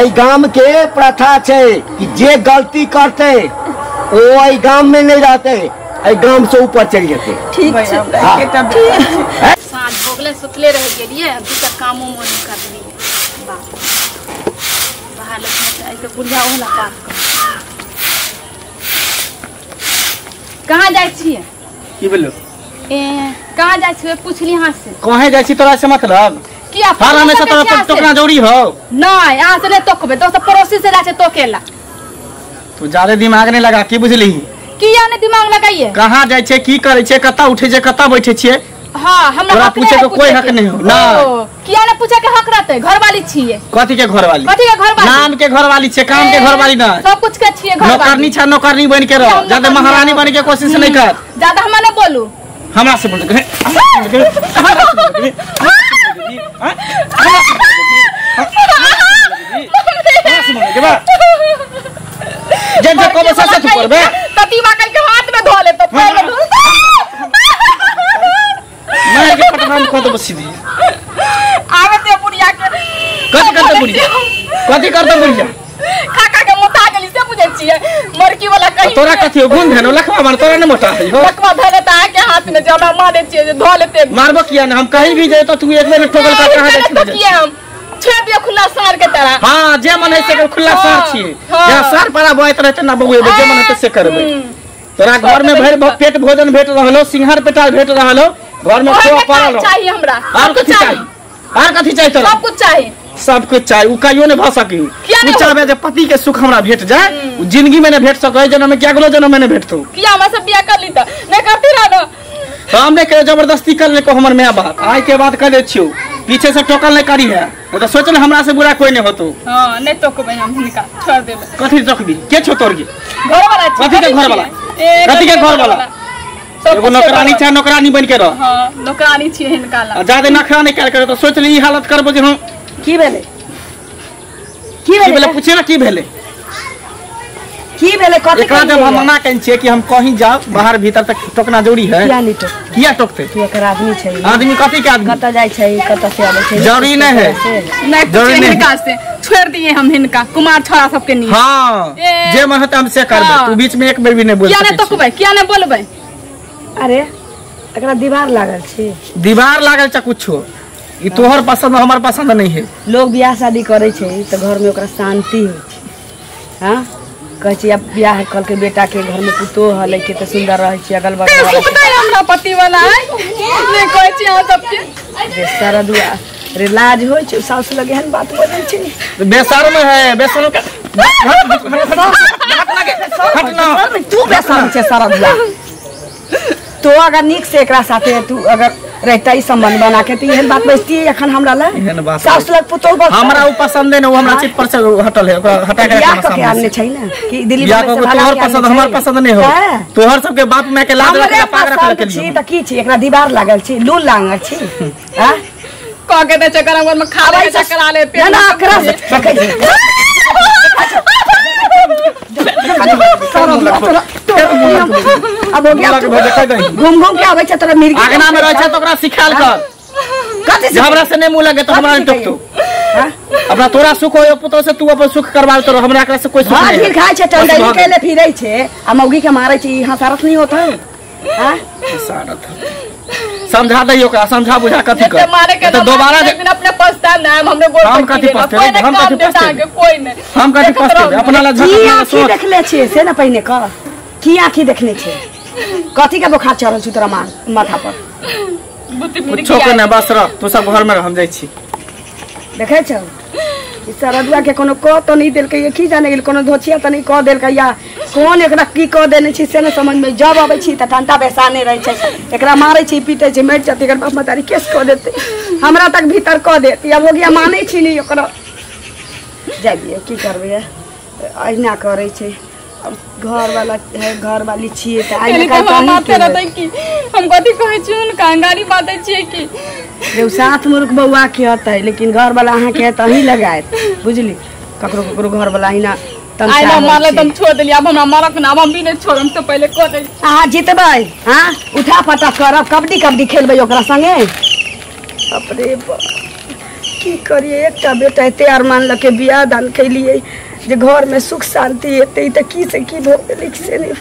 गांव के प्रथा छे कि जे गलती करते वो गांव में नहीं रहते, गांव से ऊपर चल जाते। ठीक है साँझ भोगले सुतले रह गेलिए, अभी तक काम उम नहीं कर रही है। बाहर लगने तो बुढ़िया वाला बात कर। कहाँ जाय छिए? की बोलो कहाँ जाय छिए पूछली हाथ से। कहे जाय छी तोरा से मतलब किया हर हमेशा तोरा टोकना जरूरी हो? नहीं यहाँ से नहीं तोकबे, तो पड़ोसी से जाके तोकेला। तू ज्यादा दिमाग नहीं लगा की बुझली? किया ने दिमाग लगाइए? कहाँ जाय छे, की करे छे, कता उठे छे, कता बैठे छिए? हाँ हमरा पूछे के कोई हक नहीं हो ना। किया ने पूछे के हक रहते? घर वाली छिए। कथी के घर वाली? कथी के घर वाली? नाम के घर वाली छे, काम के घर वाली ना। सब कुछ के छिए घर वाली। नौकरनी छा, नौकरनी बन के रह, ज्यादा महारानी बन के कोशिश नहीं कर। ज्यादा हम ना बोलू, हमरा से बोल दे। जब जब को बसा से तू करबे ततीवा करके हाथ में धो ले तो पैर में धो। मैं के पटनाम को तो बसी दी आवे ते बुढ़िया के कथी करते बुढ़िया? कथी करते बुढ़िया? खाका के मोटा गेली से बुझे छिए मरकी वाला कहीं। तोरा कथी गुण धेनो लखवा मार, तोरा ने मोटा है हो। लखवा धरे ता के हाथ में जमा मारे छिए धो लेते। मारबो किया ना, हम कहीं भी जाए तो तू एक बेर ठोकल का कहां जाए तो किए हम छे दिया खुला सार के तरह। हां जे मन है से खुला सार छिए, या सार परा बोइत रहते ना बउए जे मन है से करबे। तोरा घर में भर पेट भोजन भेट रहलो, सिंहार पेटाल भेट रहलो, घर में खो पड़ल चाहिए हमरा। और कथी चाहिए? और कथी चाहिए तोरा? सब कुछ चाहिए, सब कुछ चाहिए। उ कहियो ने भ सकी तू चाहबे जे पति के सुख हमरा भेट जाए, जिंदगी में ने भेट सकै, जन्म में क्या गलो जन्म में ने भेटतो। किया हम सब बियाह कर ली त नहीं करती रहना। हम ने के जबरदस्ती कर ले को हमर मां बाप आज के बात कर दे छियो, पीछे से टोकल नहीं करी है तो सोचले हमरा से बुरा कोई नहीं होतो। हां नहीं टोकबे हम हिनका छोड़ देबे। कथी टोकबी? के छो तोर के घर वाला? कथी के घर वाला? कथी के घर वाला? एगो नौकरानी छा, नौकरानी बन के रह। हां नौकरानी छी हिनका ला। ज्यादा नखरा नहीं कर तो सोच ली हालत करबो जे हम की भेले पूछे ना की भेले कथी एकरा जब हम मना कन छे कि हम कहीं जाओ बाहर भीतर तक टोकना जरूरी है। किया नहीं किया टोकते? तू एक आदमी छै, आदमी कथी के आदमी? कत जाय छै, कत से आवे छै, जरूरी नहीं है। नहीं जरूरी हिनका से छोड़ दिए हम हिनका कुमार छोरा सबके नहीं। हां जे मन है हम से करबे, तू बीच में एक बेर भी नहीं बोल। किया नहीं टोकबे? किया नहीं बोलबे? अरे एकरा दीवार लागल छै। दीवार लागल छ कुछो, ई तोहर पसंद हमर पसंद नहीं है। लोग बियाह शादी करे छै तो घर में ओकरा शांति हो छै। हां कह छी अब बियाह कल के बेटा के घर में पुतो हले के तो सुंदर रहे छी, अगल बगल वाला सुखता है हमरा पति वाला है नहीं कह छी हम सबके सारा दुआ रे लाज होय छै। सास लगे हन बात बोलै छै बेशर्म है, बेशर्म हटना तू बेशर्म छै सारा दुआ। तो अगर निक से एकरा साथे तू अगर रहता ही संबंध बना के तो यहन बात बचती है अखन हमरा ला। सास लग पुतो बस हमरा उ पसंद है ना, वो हमरा चित पर से हटल है, ओकरा हटा के रखना सामने। यार छै ना कि दिल्ली में से तोहर पसंद हमर पसंद नहीं हो। तोहर सब के बाप मैं के लाज रख पाग रख के छी त की छी एकरा दीवार लागल छी, लूल लागल छी। हां क के दे चक्कर में खावे के चक्कर आले पे ना एकरा सकै अब हो गया घूम घूम के आवे छ तोरा मिर्गी आगना में रह छ तो ओकरा सिखाल कर। कथि से हमरा से नहीं मुंह लगे तो हमरा टोक तो। हां अपना तोरा सुख हो पुतो से तू अपन सुख करवाल तो हमरा एकरा से कोई सुख नहीं। हां खाय छ टंडई के ले फिरै छै आ मौगी के मारै छी, यहां सारत नहीं होता। हां सारत समझा दइयो का, समझा बुझा कथी कर तो दोबारा अपने पछतान ना हमने बोल हम कथी पछते, हम कथी पछते, कोई नहीं हम कथी पछते अपना ला झगड़ा सोच देखले छे से ना पहिने का की आंखी देखने छे कथी का बुखार चढ़ल छ तोरा माथा पर कुछो के ना बस रह तू सब घर में हम जाई छी। देखे छ ई सरदुआ के कोनो क तो नहीं देल के एक ही जाने गेल, कोनो धोचिया त नहीं क देल के या कौन एकरा की क देने छी से न समझ में जब आबै छी त ठंडा बेसाने रह छै। एकरा मारै छी पीटे छी मेट चती एकर बाप मतारी केस क देते हमरा तक भीतर क देती। अब हो गया मानै छी नहीं ओकरा जाइए की करबे अहिना करे छै। अब घर वाला है घर वाली छिए त आइ का माथे रहतै की हम कथी कहै छी उनका गाड़ी बाते छिए की रे साथ मुर्ख बउआ के हतै लेकिन घर वाला अहाँ के त ही लगायत बुझली ककरो ककरो घर वाला हिना तन आइ ना मारले तुम छोड़ देली। अब हमरा मारक ना हम भी नहीं छोड़म तो पहले क दे आ जितबै। हां उठा पटा करब कबड्डी कबड्डी खेलबै ओकरा संगे। बाप रे की करिए एकटा बेटा एते अरमान लके बियाह दान कैलिए जे घर में सुख शांति एते त की से की भ गेलै से नहीं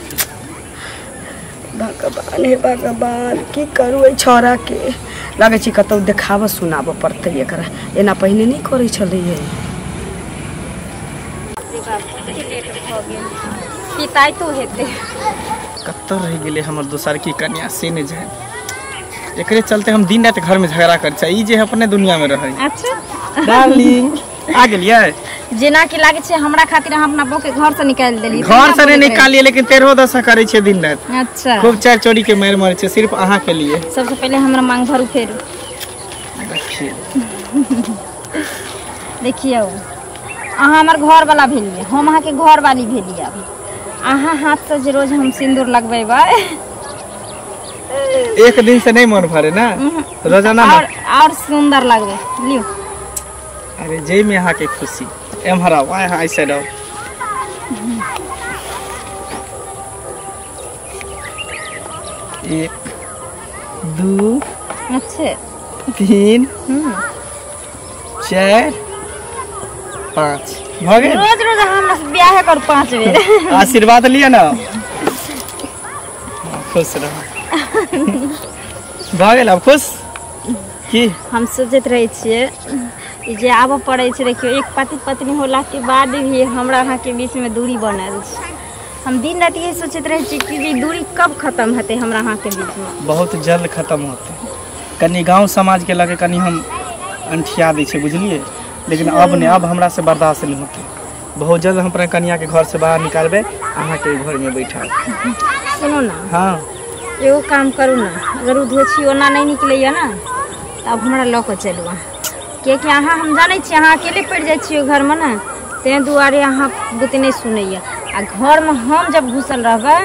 भगवान हे भगवान की करू ए छोरा के लगे छी कतौ देखाब सुनाब पड़तै एकरा एना पहले नहीं करै छलैये पिताई तो हेते कत्तर रह गेले हमर दोसर की कन्या से ने जाए एकरे चलते हम दिन रात घर में झगड़ा कर चाहिए जे अपने दुनिया में रहे। अच्छा डार्लिंग आ गेलिए जेना कि लागे छै हमरा खातिर हम अपना बहू के घर से निकाल देली घर से नहीं निकालिए लेकिन तेरहो दशा करे छे दिन रात। अच्छा खूब चार चोरी के मार मारे छे सिर्फ अहाँ के लिए। सबसे पहले हमरा मांग भरू फेरू देखिए अहाँ हमर घर वाला भेलिए हम अहाँ के घर वाली भेलिए अभी अहाँ हाथ से जे रोज हम सिंदूर लगबेबै एक दिन से नहीं मन भरे ना रोजाना और सुंदर लगबे लियो। अरे जय में यहाँ के खुशी एम हरा वाय हां ऐसे रहो एक दो अच्छे 3 4 5 भगे रोज रोज हम ब्याह कर 5 बेर आशीर्वाद लिया ना खुश रहो भगे अब खुश की हम सोचत रहे छिए जे आब पड़े छै देखियो एक पति पत्नी होला के बाद भी हमरा अहाँ के बीच में दूरी बनल छै हम दिन रात ये सोचत रहे छी कि ये दूरी कब खत्म होते हमरा अहाँ के बीच में बहुत जल्द खत्म होते कनी गांव समाज के लगे कनी हम अंठिया दै छै बुझलिए लेकिन अब नहीं अब हमरा से बर्दाश्त नहीं होते बहुत जल्द हम अपने कन्या के घर से बाहर निकालबे अहाँ के घर में बैठा सुनो ना हाँ एगो काम करू ना अगर उ धोछी ओना नहीं निकलैया ना तब हमरा लऽ के चलू कियाकि अहाँ हम जानै छी अहाँ अकेले पड़ जाइ छियै घर में ना तें दुआरे अहाँ बुते नहीं सुनैया आ घर में हम जब घुसल रहबै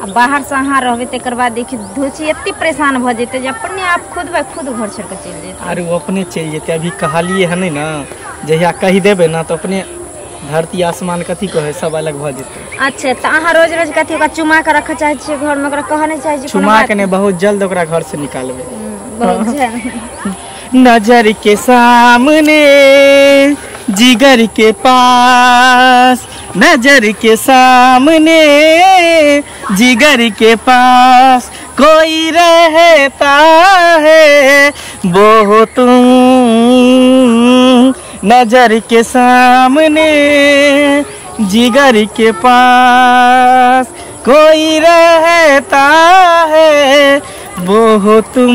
आ बाहर से अहाँ रहबै तकर बाद देखिए धोछी एते परेशान भ जेतै जे अपने आप खुद ब खुद घर छोड़ के चल जेतै। अरे वो अपने चल जेतै अभी कहलिए है नहीं ना जहिया कही देबे ना तो अपने धरती आसमान कथी कहे सब अलग भ जेतै। अच्छा तो अहाँ रोज रोज कथी ओकरा चुमा के रखे चाहे छियै घर में ओकरा कह नहीं चाहे छियै चुमा के नहीं बहुत जल्द ओकरा घर से निकालबे बहुत छै नजर के सामने जिगर के पास नजर के सामने जिगर के पास कोई रहता है वो तुम नजर के सामने जिगर के पास कोई रहता है वो तुम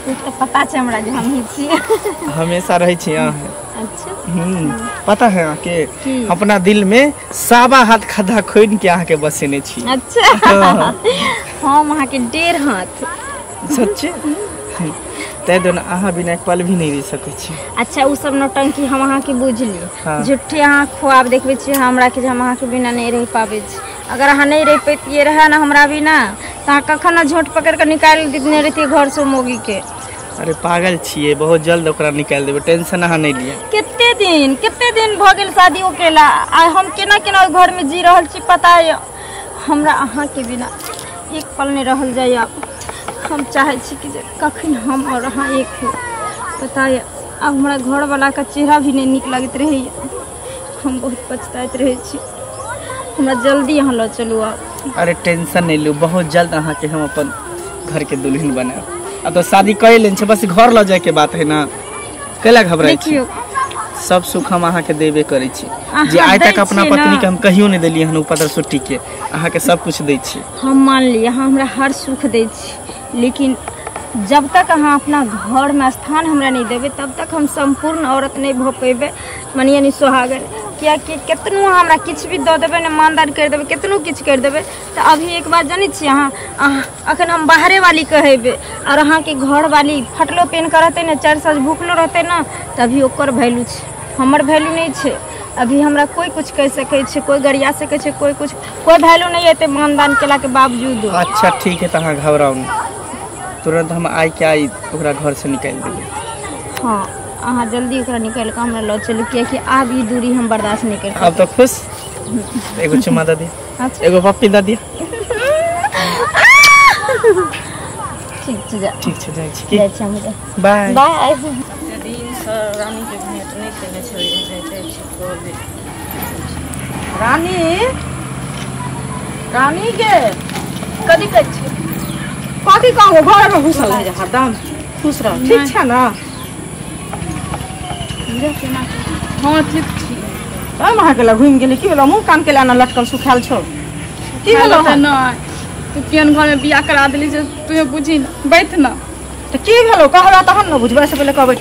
तो पता छै हमरा जे हम ही छी हमेशा रहे छी यहाँ। अच्छा पता है आके अपना दिल में सावा हाथ खद्दा खोद के आके बसेने छी। अच्छा हम अहाँ के 1.5 हाथ सच्चे तै दोनों अहाँ बिना एक पल भी नहीं रह सकै छी। अच्छा उ सब नौटंकी हम अहाँ के बुझली हाँ। झूठे अहाँ ख्वाब देखबे छी हमरा के जे हम अहाँ के बिना नहीं रह पाबे छी अगर अहाँ नहीं रह पैतिए रहे ना हमरा बिना त अहाँ कखन ना झोट पकड़ के निकाल देने रहती घर से मोगी के। अरे पागल छिए बहुत जल्द ओकरा निकाल देबे टेंशन अहाँ नहीं लिया। कितने दिन भ गेल शादी केला आ हम केना केना घर में जी रहल छी पता है हमरा अहाँ के बिना एक पल नहीं रहल जाय। हम चाहे छी कि कखन हम और अहाँ एक हो पता है अब हमरा घर वाला का चेहरा भी नहीं निक लगत रहे हम बहुत पछताइत रहे छी हमरा जल्दी यहाँ ल चलू आप। अरे टेंशन नहीं लो बहुत जल्द अहाँ के हम अपन घर के दुल्हन बनाए अब तो शादी कर लेन छै बस घर ल जाए के बात है ना कैला घबराई छी सब सुख हम अहाँ के देबे करै छी जे आइ तक अपना पत्नी के हम कहियो नहीं देलिए हन ऊपर सुट्टी के अहाँ के सब कुछ दै छी। हम मान ली अहाँ हमरा हर सुख दै छी लेकिन जब तक अहाँ अपना घर में स्थान हमरा नहीं देबे तब तक हम संपूर्ण औरत नहीं भ पेबे मनिया नहीं सुहागन कियाकि केतनो हमरा किछ भी दऽ देबे ने मानदान कर देबे केतनो किछ कर देबे तो अभी एक बात जानी छी अहाँ अखन हम बाहरे वाली कहेबे और अहाँ के घर वाली फटलो पेन के रहते ने 4 साल भूखलो रहते ना तभी ओकर वैल्यू छै हमर वैल्यू नहीं छै। अभी हमरा कोई कुछ कह सके छै कोई गरिया सके छै कोई कुछ कोई वैल्यू नहीं हेते मानदान केला के बावजूद। अच्छा ठीक है तो अहाँ घबराओ नहीं तुरंत हम आई के आई ओकरा घर से निकाल देबे। हाँ अहाँ जल्दी ओकरा निकाल के हमरा ल चलू कियाकि आब ई दूरी हम बर्दाश्त नहीं कर अब तो खुश एगो चुमा दे दिया अच्छा एगो पप्पी दे दिया ठीक छै जा ठीक छै जाइ छी जाइ छी हम बाय बाय दिन से रानी के भेंट नहीं केने छलिए रानी रानी के कथी कहै छी कथी कहू घर में घुसल है हरदम खुश रह ठीक छै ना हां ठीक छी हम अहाँ के घूम गेली की भेलो मुंह कान के लाना लटकल सुखाल छौ की भेलो ना तू केन घर में बियाह करा देली जे तू बुझी ना बैठ ना तो की भेलो कहला तहन न बुझबै से पहले कह बैठ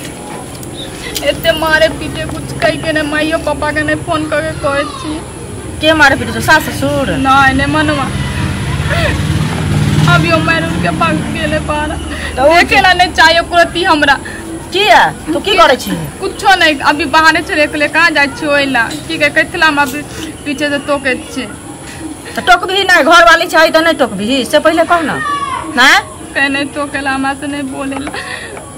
एते मारे पीटे कुछ कहि के ने माइयो पापा के ने फोन करके कहै छी के मारे पीटे छौ सास ससुर नहीं ने मनवा अभी ओ मारू के पास गेले पार देखे ना नहीं चाहिए कुरती हमरा किया तू की करे छी कुछो नहीं अभी बाहर चले के कहां जाय छी ओइला की के कहथिला हम अभी पीछे से टोके छी तो टोकबी ना घर वाली चाहिए तो नहीं टोकबी से पहले कह ना ना कह नहीं टोकेला हमरा से नहीं बोलेला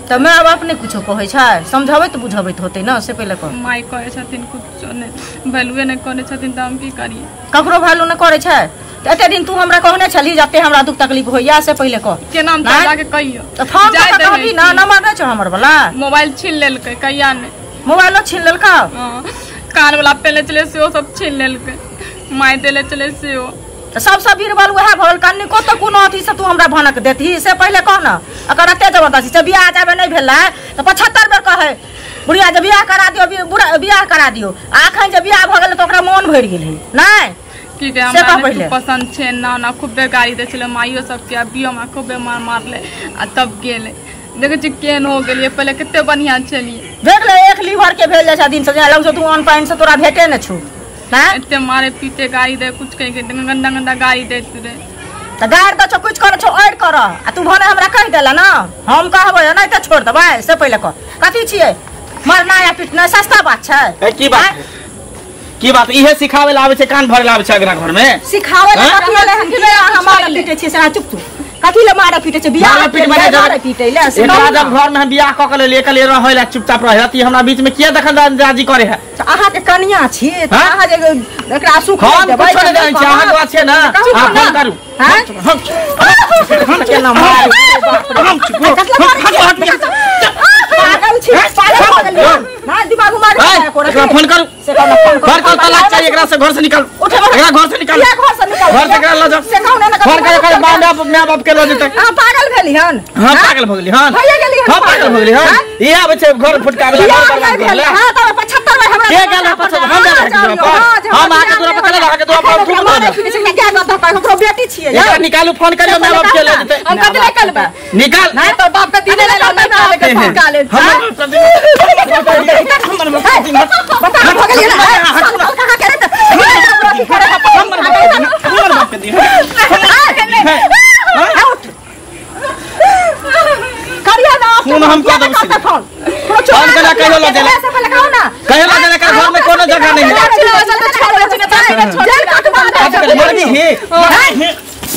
तो मैं अब अपने कुछो कहै छै समझाबै तो बुझाबै तो होते ना से पहले कह माई कहै छथिन कुछो नहीं वैल्यूए नहीं करे छथिन त हम की करिए ककरो वैल्यू न करे छै तो एते दिन तू हमरा कहने छली जते हमरा दुख तकलीफ होइया से पहले कह के नाम ताला के कहियो तो फोन कर कहबी ना नंबर नै छौ हमर वाला मोबाइल छीन लेलकै कहिया ने मोबाइलो छीन लेलका कार वाला पहले चले से वो सब छीन लेलकै माई देले चले से वो तो सब बीरबल वह भल कन्नी को तो कोनो अथी से तू हमरा भनक देती से पहले कह ना अगर एते जबरदस्ती से बियाह जाबे नहीं भेला तो 75 बेर कहे बुढ़िया जब बियाह करा दियो बियाह करा दियो आखन जब बियाह भ गेल तो ओकरा मन भर गेल है नहीं की के हमरा नहीं पसंद छे ना खूबे गाड़ी दे छले माइयो सब के बियो में खूबे मारले आ तब गेले देखे छी केन हो गेलिए पहले कितने बढ़िया चलिए देख ले एक लीवर के भेल जैसा दिन से लग तू ऑन पॉइंट से तोरा भेटे न छु ना इतने मारे पीटे गाड़ी दे कुछ कह के गंदा गंदा गाड़ी देते रे त गाड़ द छ कुछ कर छ ऐड कर आ तू भने हमरा कह देला ना हम कहबै नहीं त छोड़ देबै से पहले कह कथि छिए मरना या पिटना सस्ता बात छै की बात इहे सिखावे ला आवे छै कान भरे ला आवे छै अगना घर में सिखावे ला कथि ले हमरा पीटे छी से चुप तू कथि ले मारे पीटे छै बियाह पीटे ले एकरा जब घर में हम बियाह क के लेके ले रहै ला चुपचाप रहती हमरा बीच में किया दखलंदाजी करे है अहाँ के कन्या छी त अहाँ जे एकरा सुख देबै हम जान छी अहाँ बात छै ना फोन करू हम के ना मार हम पागल छी पागल ना दिमाग मार एकरा फोन करू घर का तलाक चाहिए एकरा से घर से निकल एकरा घर से निकल घर से एकरा ल जा फोन कर मां बाप के ल जेतै हां पागल भेली हन हां पागल भ गेली हन हां पागल भ गेली हन ई आबै छै घर फुटकावे ला हां त 75 बार हमरा के गेल 75 हम हम आके तोरा पकड़ ला के तोरा पर फुट मार क्या करता है हमरो बेटी छिए एकरा निकालू फोन करियो मां बाप के ल जेतै हम कथि निकालबे निकाल नहीं तो बाप के दिने ले निकाल के निकाले बता भगलिए ना कहां करे त हमर बाप के दी आउट करिया ना फोन हम कह देब फोन फोन कला कहियो ल देला से पहले कहो ना कहियो ल देला का घर में कोनो जगह नहीं है मरनी है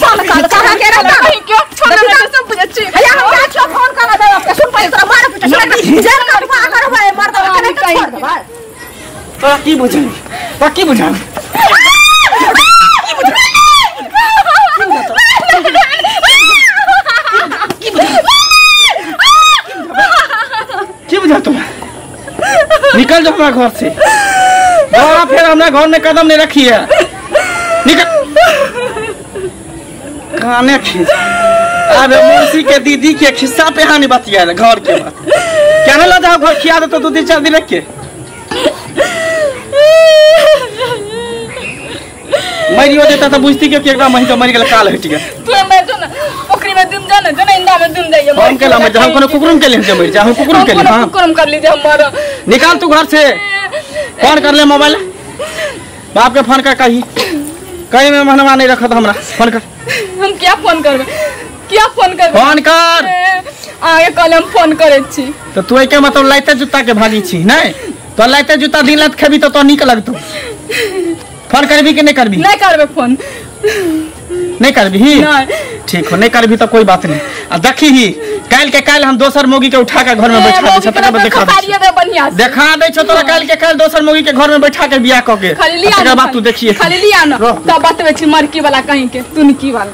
कहां के रहता क्यों छोड़ दे सब बुझे भैया हम क्या क्यों फोन कर दे आपके सुन पाए तोरा मार पीटे जेल का दुआ कर भाई मार दो कने छोड़ दे भाई तो की बुझाई तो की बुझाई की बुझा तुम निकल जाओ हमारे घर से दोबारा फिर हमने घर में कदम नहीं रखी है निकल खाने खींच अरे मौसी के दीदी के खिस्सा पे हानि बतिया घर के बात क्या ना ला जाओ घर खिया दे तो 2-4 दिन रख के मरियो देता तो बुझती कि एकरा मही तो मर गेल काल हट गया तू मैं जो ना पोखरी में दुम जाने जो ना इंदा में दुम जाइए हम केला में हम कोनो कुकुरम के लिए मर जा हम कुकुरम के लिए हां कुकुरम कर लीजिए हमारा निकाल तू घर से फोन कर ले मोबाइल बाप के फोन कर कहीं में मनवा नहीं रखत हमरा फोन कर हम क्या फोन करबे फोन कर आगे कल हम फोन करे छी तो तू के मतलब लाइते जूता के भागी छी नहीं तो लाइते जूता दिन रात खेबी तो निक लगतो फोन करबी कि नहीं करबी नहीं करबे फोन नहीं करबी ठीक हो नहीं करबी तो कोई बात नहीं आ देखी ही काल हम दोसर मोगी के उठा के घर में बैठा दे तक देखा दे छ तोरा काल दोसर मोगी के घर में बैठा के बियाह क के तकर बात तू देखिए खाली लिया ना तब बतबे छी मरकी वाला कहीं के तुनकी वाला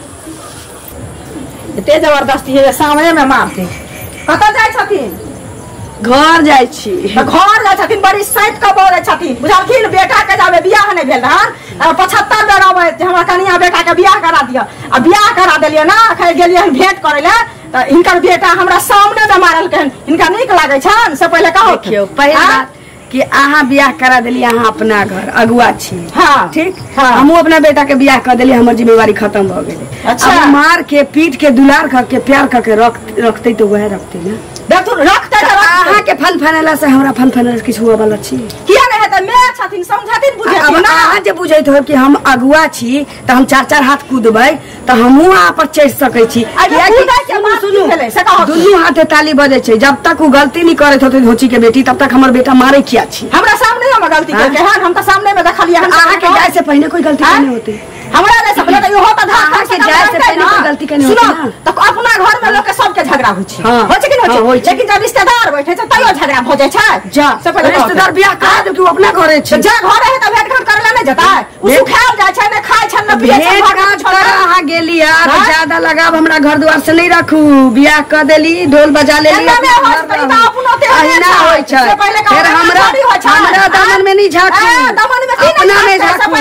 एते जबरदस्ती है सामने में मारते कतऽ जाइ छथिन घर जाइ छी घर जाइ छथिन बड़ी सैत के बोले छथिन बुझलखिन बेटा के जाबे बियाह नहीं भेल रहन 75 बेर अबै जे हमरा कनिया बेटा के बियाह करा दिया आ बियाह करा देलिए ना अखन गेलिए हन भेंट करे ले त इनकर बेटा हमरा सामने में मारल के इनका नीक लागे छन से पहले कहो देखियो पहले बात कि अहाँ बियाह करा देलिए अहाँ अपना घर अगुआ छी हाँ ठीक हाँ। हमहू अपना बेटा के बियाह कर देलिए हमर जिम्मेवारी खत्म भ गेले अच्छा। अब मार के पीट के दुलार करके प्यार करके रखते तो वह रखते ना देखू रखते अहाँ के फन फनेला से हमरा फन फनेला किछ हुआ वाला छी किया नहीं है त मैं छथिन समझथिन अब बुझथिन ना अहाँ जे बुझैत हो कि हम अगुआ छी त हम 4-4 हाथ कूदबै त हमहू अहाँ पर चढ़ सकै छी दुनू हाथे ताली बजे छै जब तक वो गलती नहीं करत होते धोची के बेटी तब तक हमर बेटा मारे किया छी हमरा सामने में गलती करके हन हम त सामने में देखलिए हन अहाँ के जाय से पहले कोई गलती नहीं होती हमरा ने सबले तो हो त अहाँ के जाय से पहले कोई गलती नहीं होती ना तो अपना घर में लोग के सबके झगड़ा होय छै हाँ। होय छै कि नहीं हाँ, होय होय छै छै। लेकिन जब रिश्तेदार बैठे छै तयो झगड़ा भ जाय छै जा से पहले रिश्तेदार बियाह करा दे तू अपना घरे छी जे घर है त भेंट घाट करला नहीं जता उ सुखाल जाय छै ने खाय छै न पिए छै भेंट घाट कर अहाँ गेली यार हाँ? ज्यादा लगाव हमरा घर द्वार से नहीं रखू बियाह कर देली ढोल बजा लेली एना में होय छै त अपनो ते अहिना होय छै से पहले फिर हमरा दामन में नहीं झाँकू दामन में अपना में झाँकू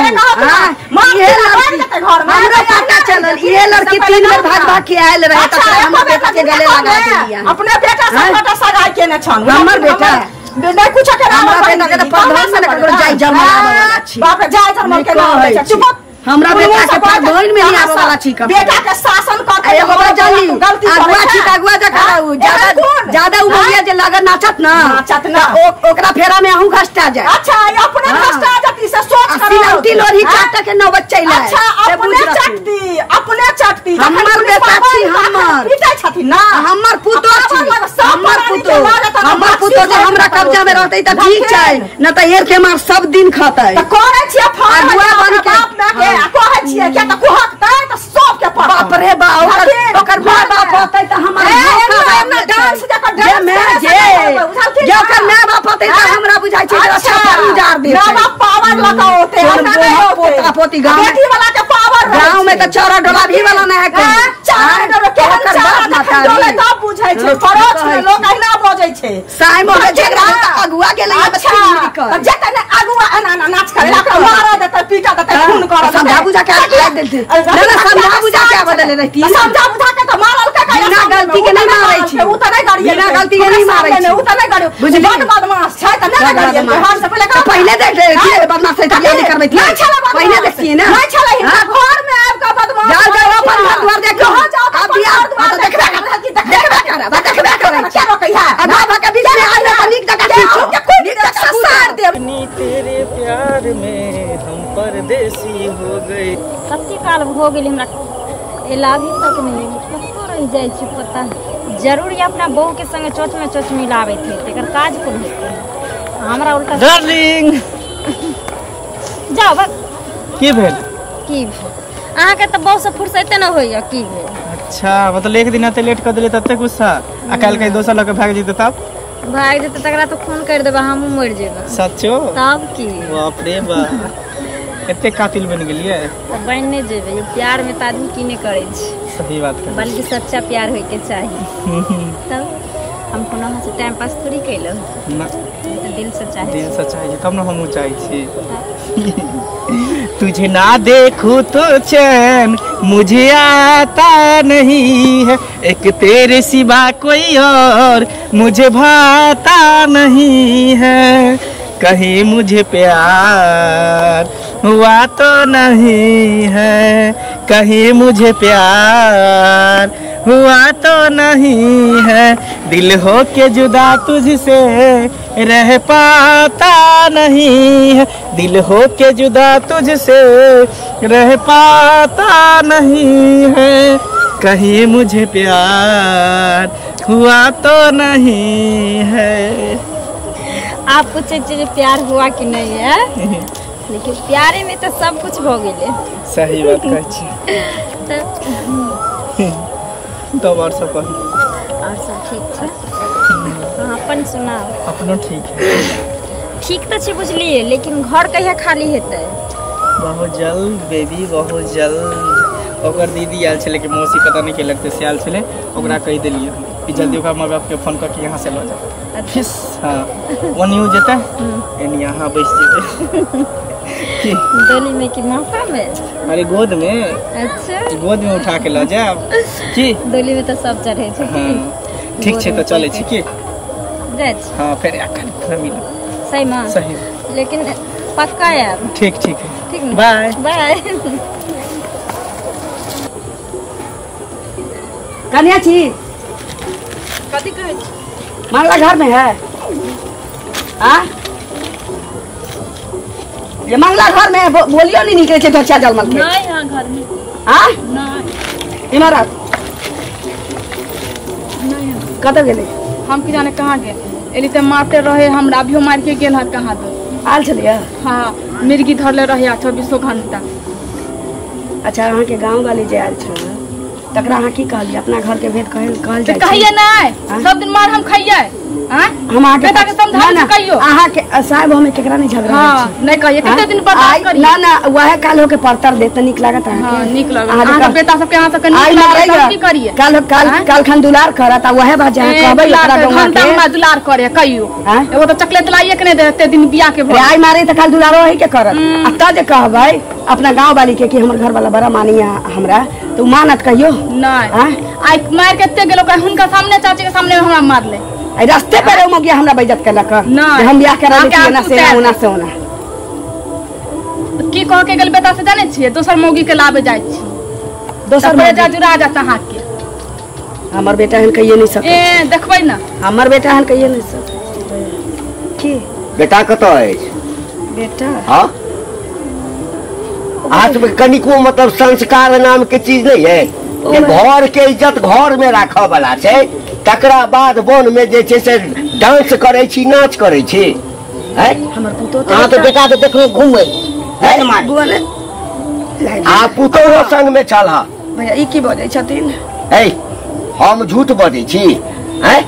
ये लड़की हमरा पता चलल ये लड़की 3 बेर भाग भाग के आयल रहे त हमर बेटा के गले लगा देलिया अपने बेटा से बेटा सगाई केने छन हमर बेटा नहीं कुछ के हमरा बेटा के प्रधान में ककरो जाय जमा वाला छी बाप रे जाय जमा के नाम ले चुप हमरा बेटा के प्रधान में नहीं आवे वाला छी बेटा के शासन करते एगो बात जानी अगुआ छी अगुआ जकाऊ ज्यादा उमरिया जे लगन नाचत ना नाचत ना ओकरा फेरा में अहू घसटा जाए अच्छा ये अपने घसटा जाती से सोच करो सिलौटी लोरी चाटा के नौ बच्चे ले अच्छा अपने चटती हमर बेटा छी हमर पिटा छथि ना हमर पुतो छी हमर पुतो जे हमरा कब्जा में रहतै त ठीक छै न त एर के मार सब दिन खतै त करे छियै फाड़ अगुआ बन के बाप में के कहै छियै के त कुहकतै त सब के पड़ बाप रे बा ओकर माय बाप होतै त हमर डांस जे मैं जे ओकर माय बाप होतै त हमरा बुझाइ छै अच्छा उजार दे माय बाप पावर लगा होते पोता पोती गांव बेटी वाला के पावर गांव में त चौरा डोला भी वाला नहीं है चार डोला के चार डोला तब बुझाइ छै परोछ में लोग कहिना बजै छै साई मोहे झगड़ा अगुआ के लिए अच्छा जते ने अगुआ एना नाच करे ओकरा मारा देते पीटा देते खून कर समझा बुझा के आग देते ना समझा बुझा के बदले रहती समझा बुझा के तो मारल के बिना गलती के नहीं मारै छी उ त नहीं गाड़ी बिना गलती के नहीं मारै छी उ त नहीं गाड़ी बुझली बड़ बदमाश छै त नहीं गाड़ी हम से पहले देख रहे बदमाश है तैयारी करबै थी पहले देखिए ना नहीं छले घर में आब का बदमाश जा जा अपन घर द्वार देखो अब बियाह देखबे क्या रोकैया अगुआ के बीच में आने तनिक तक निक तक सार दे तेरे प्यार में हम परदेसी हो गए कते काल हो गेल हमरा इलाभी तक नहीं कतो रह जाय छी पता जरूर ये अपना बहू के संगे चोच में चोच मिलावे थे तेकर काज को हमरा उल्टा डार्लिंग जाओ बस की भेल की अहाँ के त बहुत से फुर्सते न होइया की भेल अच्छा मतलब एक दिन आते लेट कर दिले तते गुस्सा आ काल के दोसर लगे भाग जेते तब भाग जेते तकरा तो फोन कर देबा हमहू मर जेबा सच्चो तब की बाप रे बाप एते कातिल बन गेलिए तो बनने जेबे ये प्यार में त आदमी की नहीं करे छी सही बात है बल्कि सच्चा प्यार होय के चाहिए तब हम कोनो से टाइम पास थोड़ी कैलो ना दिल से चाहिए दिल से चाहिए तब ना हम चाहे छी तुझे ना देखूं तो चैन मुझे आता नहीं है एक तेरे सिवा कोई और मुझे भाता नहीं है कहीं मुझे प्यार हुआ तो नहीं है कहीं मुझे प्यार हुआ तो नहीं है दिल हो के जुदा तुझसे रह पाता नहीं है दिल हो के जुदा तुझसे रह पाता नहीं है कहीं मुझे प्यार हुआ तो नहीं है आप पूछे चीज प्यार हुआ कि नहीं है लेकिन प्यारे में तो सब कुछ हो गए सही बात कहै तो और सब ठीक है अपन सुनाओ अपनो ठीक है ठीक तो छे बुझलिए लेकिन घर कहिया खाली हेतै बहुत जल्द बेबी बहुत जल्द ओकर दीदी आयल छले कि मौसी पता नहीं के लगते से आयल छले ओकरा कह देलिए कि जल्दी ओकरा माँ बाप के फोन करके यहाँ से लो जा फिर हाँ वो न्यू जेते एनी यहाँ बैठ जेते डोली में कि मौका में? अरे गोद में। अच्छा गोद में उठा के लो जा की डोली में तो सब चढ़े छे। हाँ ठीक छे तो चले छी की जाय हाँ फिर आकर मिलो सही मां सही लेकिन पक्का यार। ठीक ठीक है ठीक बाय बाय। कन्या छी कथी कहै मंगला घर में है? हाँ ये मंगला घर में बोलियो नहीं निकले छे धोचिया जलमल के। नहीं यहाँ घर में हाँ नहीं इमारत कत गेले? हम की जाने कहाँ गेल एली ते मारते रहे हमरा अभियो मार के गेल है कहाँ तो आल छलिए? हाँ मिर्गी धरले रहे 24 घंटा। अच्छा अहाँ के गांव वाली जे आयल छ तकरा अहाँ की कहलिए अपना घर के भेद कहल जाय? कहिए नहीं सब दिन मार हम खाइए हम आके बेटा के समझा के कहियो अहाँ के साहब हमें केकरा नहीं झगड़ा हाँ नहीं कहिए कितने दिन बर्दाश्त करिए ना ना वह काल होके परतर देते निक लागत है। हाँ निक लगे अहाँ के बेटा सब के यहाँ से निक लगे की करिए काल काल काल खन दुलार करत आ वह बात जहां कहबै एकरा गंगा के घंटा दुलार करे कहियो एगो तो चॉकलेट लाइए के नहीं देते दिन बियाह के भोज आई मारे त काल दुलारो ही के करत आ त जे कहबै अपना गांव वाली के कि हमर घर वाला बड़ा मानिया हमरा तो मानत कहियो नहीं आई मार के एते गेलो कहि हुनका सामने चाची के सामने हमरा मार ले आई रास्ते पर हो गया हमरा बेइज्जत केलक हम बियाह करा ली ना से होना से होना की कह के गेल बेटा से जाने छिए दोसर मौगी के लाबे जाय छी दोसर बेटा जुरा जाता हाथ के हमर बेटा हन कहिए नहीं सके ए देखबै ना हमर बेटा हन कहिए नहीं सके की बेटा कतौ है? बेटा हाँ आज में कनिको मतलब संस्कार नाम के चीज नहीं है ये घर के इज्जत घर में राखा वाला छै तकरा बाद वन में जे छै से डांस करे छी नाच करे छी है हमर पुतो अहाँ तो बेटा तो देखलो घूमे है मार बोले आ पुतो संग में चल हा भैया ई की बजै छथिन? है हम झूठ बजै छी है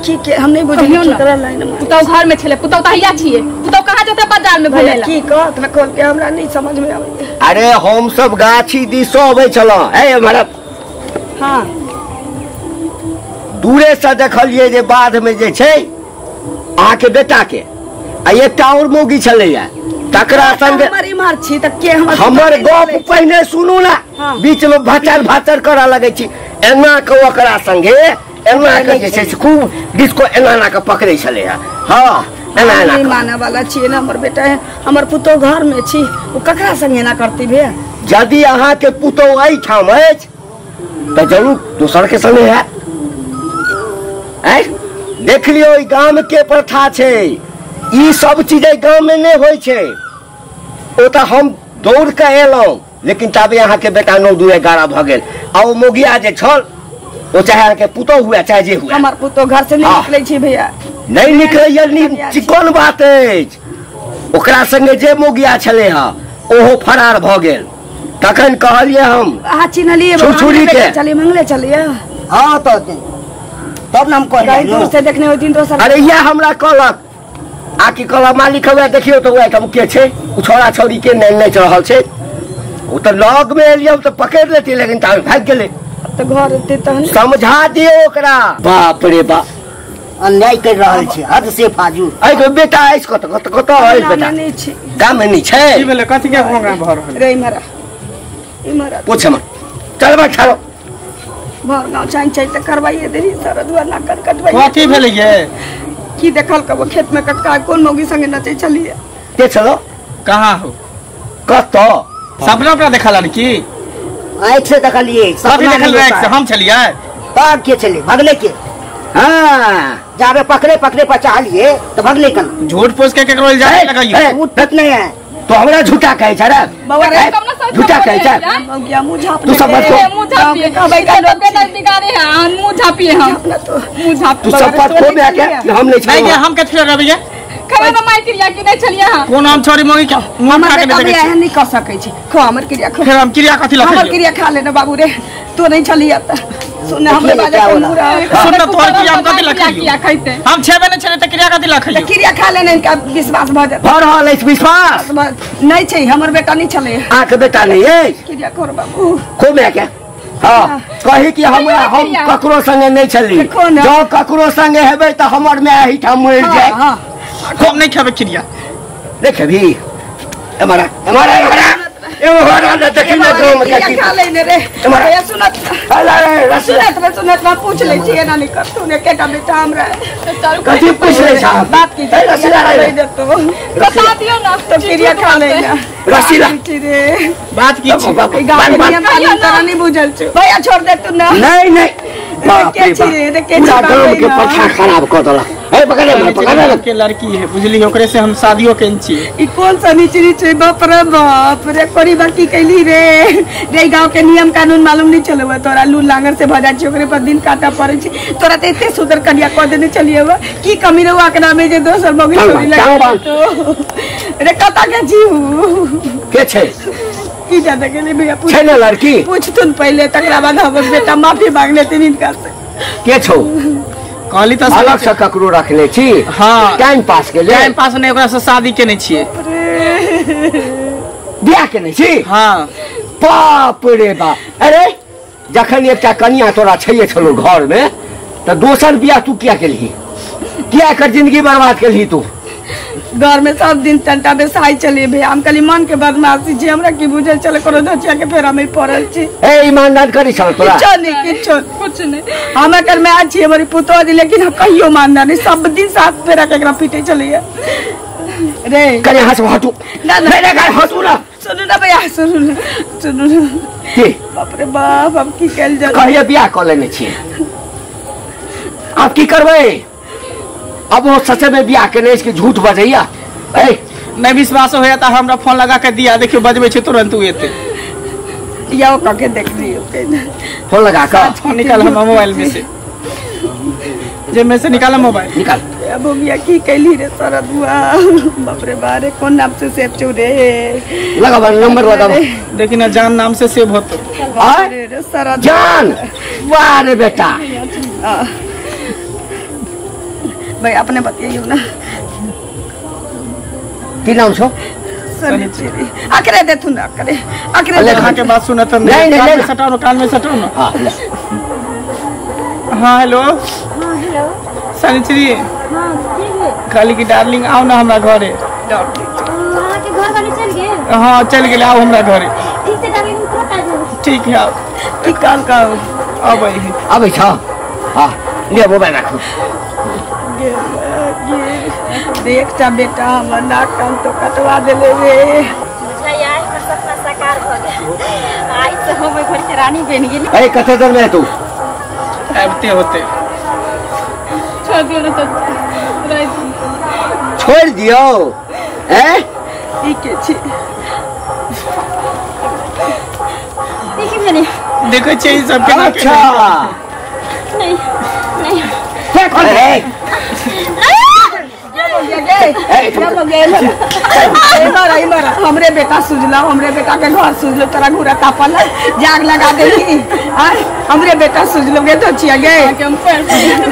की के हम नहीं बुझियो ना लाइन में पुतौ घर में छले पुतौ तहिया छिए पुतौ कहां जते बाजार में घुमेला की कहत न खोल के हमरा नहीं समझ में आवे। अरे हम सब गाछी दिस अबै छलो है हमारा हां दूरे से देखलिए जे बाध में जे छै अहाँ के बेटा के आ एकटा और मौगी छलैया तकरा संग हमारी मार छी त के हमर गप पहिने सुनू ना बीच में भाचर भाचर करा लगे छी एना के ओकरा संगे एना के जे छै से खूब डिस्को एना ना के पकड़े छलैया हां एना नहीं माने वाला छी ना हमर बेटा है हमर पुतो घर में छी ओ ककरा संगे ना करती भे यदि अहाँ के पुतो आई ठाम अछि तो जरूर दूसर के संगे है देख लियो गांव के प्रथा छै ई सब चीज गांव में नहीं होय छै ओ तो हम दौड़ के एलौं लेकिन तबे अहाँ के बेटा 9-2-11 भ गेल आ ओ मोगिया जे छल ओ चाहे अहाँ के पुतो हुए चाहे जे हुए हमर पुतो घर से नहीं निकलै छी भैया नहीं निकलैया कोन बात अछि ओकरा संगे जे मोगिया छले हा ओहो फरार भ गेल तखन कहलिए हम आ चिन्हलिए छुरछुरी के चलिए मंगले चलिए हां तो तब नाम कहलिए दूर से देखने हो दिन तो सब अरे ये हमरा कहलक आ की कहला मालिक हुए देखियो तो वह के छै उ छोरा छोरी के नहीं रहल छै उ तो लग में एलियो तो पकड़ लेती लेकिन तावे भाग गेले तो घर एते तहन समझा दियो ओकरा बाप रे बाप अन्याय कर रहल छै हद से फाजूल आई तो बेटा आइस कत है बेटा नहीं छी गाम में नहीं छै की भेले कथि के प्रोग्राम भ रहल रे इमरा पूछ हम चल बा ठाड़ो भर गांव चाइन चाइ त करवाइए देनी सर दुआ ना कर कटवाइए कथि भेले ये की देखल कब खेत में कक्का कोन मौगी संगे नचे चलिए के चलो कहां हो कत सपना अपना देखला की आँख से देखलिए कथि देखल रहे से हम चलिए तब के चले भगले के हाँ जाबे पकड़े पकड़े पचा लिए तो भगले कन झूठ पूछ के केकरो इल्जाम लगाइयो उठत नहीं है तो हमरा झूठा कहे छ रे बाबा रे झूठा कहे छ मौगिया मुंह झाप तू सब बात को मुंह झापिए कहबै का बेटा निकाले हैं मुंह झापिए हम मुंह झाप तू सब बात को में के हम नहीं नहीं छै हम के फिर रबिए खबर में मार क्रिया की नहीं चलिए हां कोन हम छोरी मोगी के मुंह हमर खा के बेटा देखे बियाह नहीं कर सकै छी खो हमर क्रिया खो फिर हम क्रिया कथि हमर लखै क्रिया खा लेना बाबू रे तो नहीं चलिए त सुन हमरे बाजा को मुरा सुन न तोहर क्रिया हम कथी लखियो हम छेबे न छले त क्रिया कथी लखियो क्रिया खा लेने इनका विश्वास भ जात भर रहल अछि विश्वास नहीं छै हमर बेटा नहीं चले आंख बेटा नहीं है क्रिया कर बाबू खूब है क्या हाँ कही कि हम ककरो संगे नहीं चली जो ककरो संगे हेबे तो हमर में ही हम मर जाए खूब नहीं खेबे क्रिया देखे भी हमारा हमारा एगो हमारा न देखिन गांव में क्या खा लेने रे ये सुनत अरे सुनत ना पूछ ले छी ना नहीं कर तूने केटा बेटा हमरा कथी पूछ ले साहब बात की रसीला बता दियो ना तो क्रिया खा लेना रसीला रे बात की छी गांव के नियम कानून तरह नहीं बुझल छ भैया छोड़ दे तू ना नहीं बाप रे बाप गांव के पछा खराब कर देला ए पकड़ के लड़की है बुझली ओकरे से हम शादियो केन छी ई कौन सा नीचरी छै बाप रे कोरी बाकी कैली रे गांव के नियम कानून मालूम नहीं चलबा तोरा लू लांगर से भजा छी ओकरे पर दिन काटा पड़े छी तोरा त एते सुंदर कन्या क देने चलिएबा की कमी रे आकड़ा में जे दोसर बगी छोरी लगा रे कता के जीव के छै की ज्यादा के लिए भैया पूछ छै न लड़की पूछ तुन पहले तकरा बाद हम बेटा माफी मांग लेते इनका से के छौ कहली त अलग से ककरो रखले छी हां टाइम पास के लिए टाइम पास नहीं ओकरा से शादी केने छिए बियाह केने छी हां बाप रे बाप अरे जखन एकटा कन्या तोरा छैये छलो घर में तो दोसर बियाह तू क्या केलही क्या कर जिंदगी बर्बाद केलही तू घर में सब दिन टंटा बेसाई चले भे हम कली मन के बदमाशी जे हमरा की बुझल चले कोनो धचिया के फेरा में पड़ल छी ए ईमानदार करी छल तोरा कुछ नहीं हम कर में आज छी हमरी पुतो दी लेकिन हम कहियो ईमानदार नहीं सब दिन साथ फेरा के एकरा पीटे चले रे कने हंस हटू ना मेरे घर हंसू ना सुनो ना भैया सुनो के बाप रे बाप हम की कैल जा कहिए बियाह कर लेने छी आप की करबे अब वो सचे में बियाह के इसके झूठ बजैया नहीं विश्वास होया तो हमरा फोन लगा के दिया देखियो बजबे छै तुरंत उ एते या ओ के देख लियो फोन लगा का निकाल हम मोबाइल में से जे में से निकाल मोबाइल निकाल अब मिया की कैली रे सारा दुआ बाप रे बारे कौन नाम से सेव चौ रे लगा बा नंबर बता देखिन ना जान नाम से सेव होतो रे सारा जान वाह रे बेटा भाई अपने बताइयो ना की नाम छो सनिचरी आकरे दे तू ना आकरे ले के बात सुनत नहीं सटाओ कान में सटाओ ना हां हेलो हाँ हेलो सनिचरी हाँ ठीक है खाली की डार्लिंग आओ ना हमरा घरे वहाँ के घर वाले चल गए हां चल गेले आओ हमरा घरे ठीक से डार्लिंग तुरंत आ जाओ ठीक है आओ की काल का अब छ हां ले मोबाइल रखो देखता बेटा हमर नाक कान तो कटवा देले रे यार का सपना साकार हो गया आज से हम घर के रानी बन गेली ए कते देर में तू आबते होते छोड़ दियो ना तो छोड़ दियो हैं ठीक है छी ठीक है मैंने देखो छै सब के अच्छा नहीं नहीं क्या कर रहे मारा हमरे बेटा सुझला हमरे बेटा के घर सुझलो तोरा घूरा तापल जाग लगा देली हमरे बेटा सुझलो गे तो छिया गे हम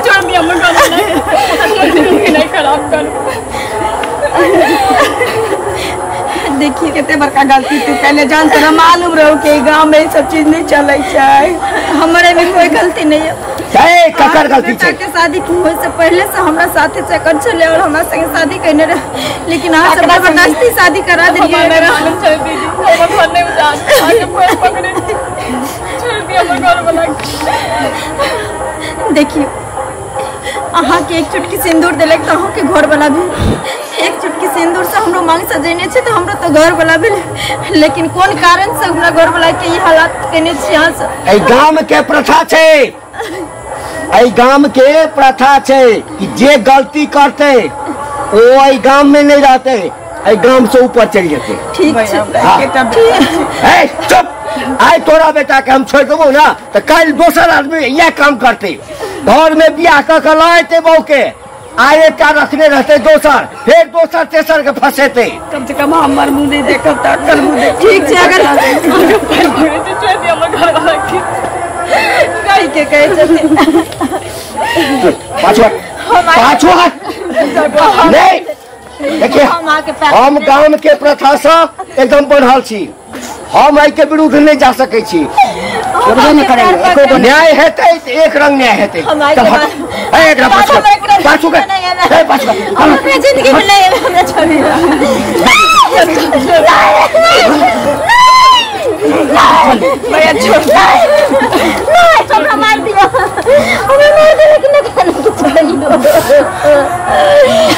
छोड़ दिया नहीं खराब कर देखिए कितने बड़का गलती तू पहले जान तोरा मालूम रहो कि गांव में सब चीज नहीं चले हमारे में कोई गलती नहीं है ककर गलती बेटा के शादी होए से पहले से हमरा साथे चक्कर चले और हमरा संगे शादी करने रहे लेकिन आज जबरदस्ती शादी करा दिए मेरा छोड़ दीजिए हम घर नहीं जान आगे पैर पकड़े छोड़ दिया हम घर वाला देखिए अहाँ के एक चुटकी सिंदूर देलक तो अहाँ के घर वाला भी एक चुटकी सिंदूर से हमरो मांग सजेने छे तो हमरो तो घर वाला भी लेकिन कौन कारण से हमरा घर वाला के ये हालात केने छी यहाँ से ए गांव के प्रथा छे ए गांव के प्रथा छे कि जे गलती करते वो ए गांव में नहीं रहते ए गांव से ऊपर चल जाते ठीक है चुप आई तोरा बेटा के हम छोड़ देबो ना तो कल दोसर आदमी यह काम करते घर में बियाह कर लाते बहू के आए क्या रखने रहते दोसर फिर दोसर तेसर के फंसेते कम से कम हमार मुंह नहीं देखब तक कर मुंह देख ठीक है अगर माई के कहे छथिन पाछू हट नहीं देखिए हम गांव के प्रथा से एकदम बढ़ल छी हम एहि के विरुद्ध नहीं जा सकै छी न्याय हेतै एक रंग न्याय हेतै पाछू जिंदगी में नहीं हमरा छोड़ी भैया छोड़ हमरा मार दिया हमें मार दे लेकिन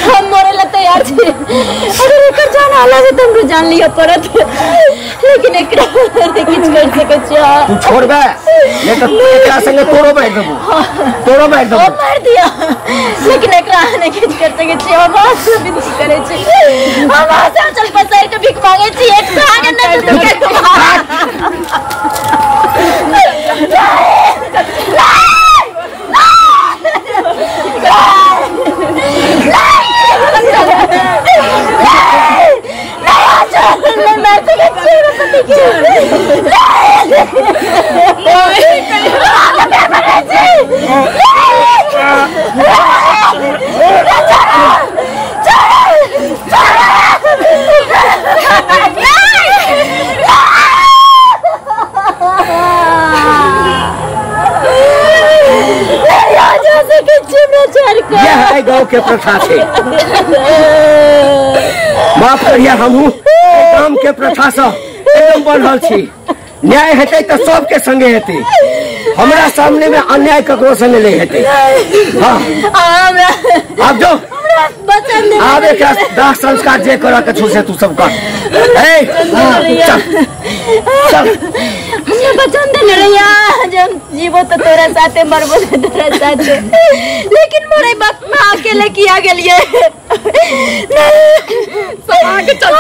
हम मरे ला तैयार छी अगर एकर जान आला से तुमको जान लिया पड़त लेकिन एकरा किछ कर सके छ तू छोड़बे नहीं तो एकरा संगे तोरो मार देबो मार दिया लेकिन एकरा नहीं किछ कर सके छ हम आपसे विनती करे छी हम आशा चल पसार के भीख मांगे छी एक आगे न तू के यह गाँव के प्रथा छे माफ करिए हमहू गांव के प्रथा से एकदम बढ़ल छी न्याय हेतै तो सबके संगे हेतै हमरा सामने में अन्याय ककरो संगे नहीं हेतै हाँ आप जो आब एक दाह संस्कार जे करा के छू से तू सब कर चल हमने वचन देले रहिया जब जीवो तो तोरा साथे मरबो तो तोरा साथे लेकिन मोरे वक्त में अकेले किया गेलिए सब आगे चल